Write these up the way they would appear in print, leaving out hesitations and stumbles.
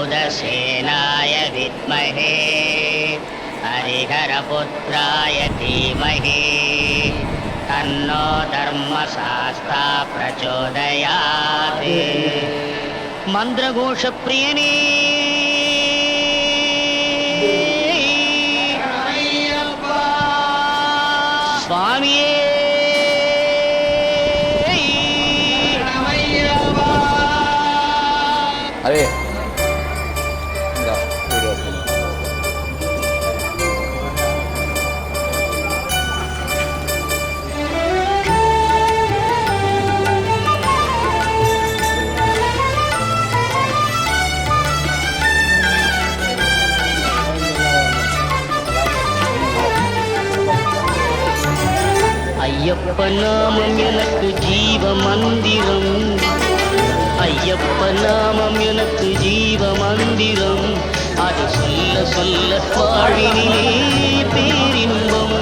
भूतसेनाय विद्महे हरिहरपुत्राय धीमहि तन्नो धर्मशास्ता प्रचोदयात् मन्त्रघोषप्रियने स्वामिये अरे ஐயப்ப நாமம் எனக்கு ஜீவ மந்திரம் ஐயப்ப நாமம் எனக்கு ஜீவ மந்திரம் அது சொல்ல சொல்ல வாழ்வினிலே பேரின்பம்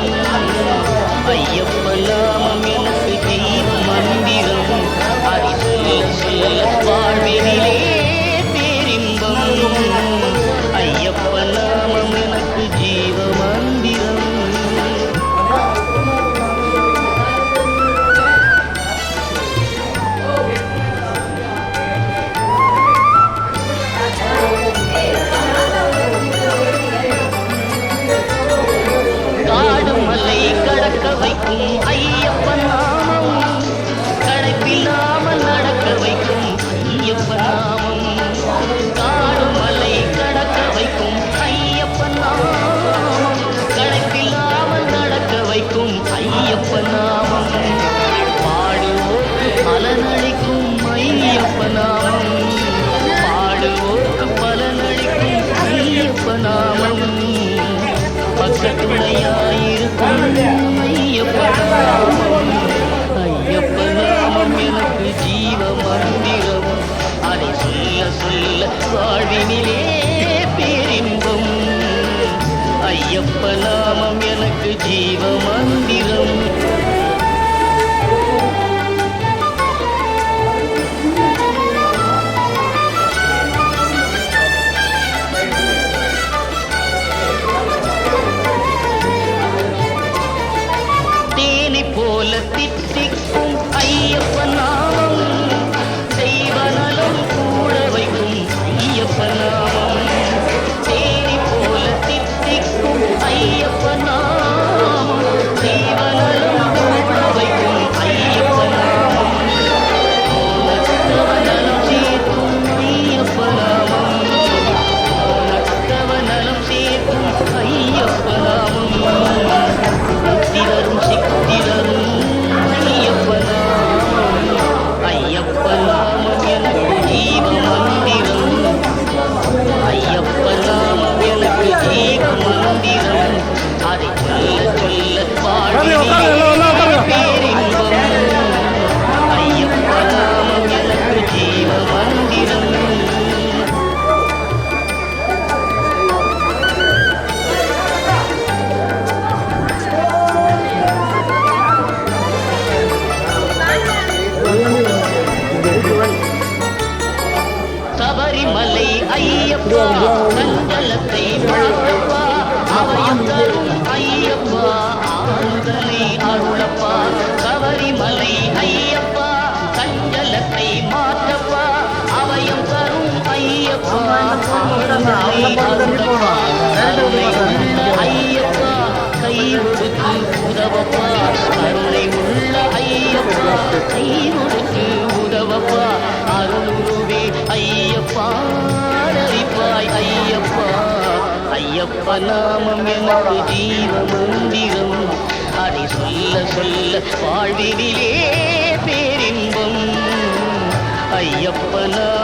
ஐயப்ப நாமம் எனக்கு ஜீவ மந்திரம் அது சொல்ல சொல்ல வாழ்வினிலே பேரின்பம் ஐயப்ப நாமம் எனக்கு ஜீவ மந்திரம் ஐயப்ப நாமம் கடைப்பில்லாமல் நடக்க வைக்கும் ஐயப்ப நாமம் காடும் மலை கடக்க வைக்கும் ஐயப்ப நாமம் கடைப்பில்லாமல் நடக்க வைக்கும் ஐயப்ப நாமம் பாடுவோர்க்கு பலனளிக்கும் ஐயப்ப நாமம் பாடுவோர்க்கு பலனளிக்கும் ஐயப்ப நாமம் பக்கத்துணையாயிருக்கும் ஐயப்ப நாமம் எனக்கு ஜீவ மந்திரம் அதை சொல்ல சொல்ல வாழ்வினிலே பேரின்பம் ஐயப்ப நாமம் எனக்கு ஜீவ மந்திரம் தித்திக்கும் ஐயப்ப நாமம் தெய்வநலம் கூட வைக்கும் ஐயப்ப நாமம் தேனி போல தித்திக்கும் ஐயப்ப நாமம் தெய்வநலம் கூட வைக்கும் ஐயப்ப நாமம் நலம் சேர்க்கும் ஐயப்ப நாமம் நலம் சேர்க்கும் ஐயப்ப நாமம் முக்திதரும் சித்திதரும் ஐயப்ப நாமம் எனக்கு ஜீவ மந்திரம் ஐயப்ப நாமம் எனக்கு ஜீவ மந்திரம் அதை சொல்ல சொல்ல பேரின்பம் ஐயப்ப நாமம் எனக்கு ஜீவ மந்திரம் சபரிமலை ஐயப்பா கஞ்சலத்தை மாற்றப்பா அவயம் தரும் ஐயப்பா ஆறுதலை அருளப்பா சபரிமலை ஐயப்பா கஞ்சலத்தை மாற்றப்பா அவயம் தரும் ஐயப்பா ஆறுதலை அருளப்பா கருணை உள்ள ஐயப்பா கை கொடுத்து உதவப்பா கருணை உள்ள ஐயப்பா கை கொடுத்து உதவப்பா அருளுருவே ஐயப்பா அரிப்பாய் ஐயப்பா ஐயப்ப நாமம் எனக்கு ஜீவ மந்திரம் அதை சொல்ல சொல்ல வாழ்வினிலே பேரின்பம் ஐயப்ப நாமம்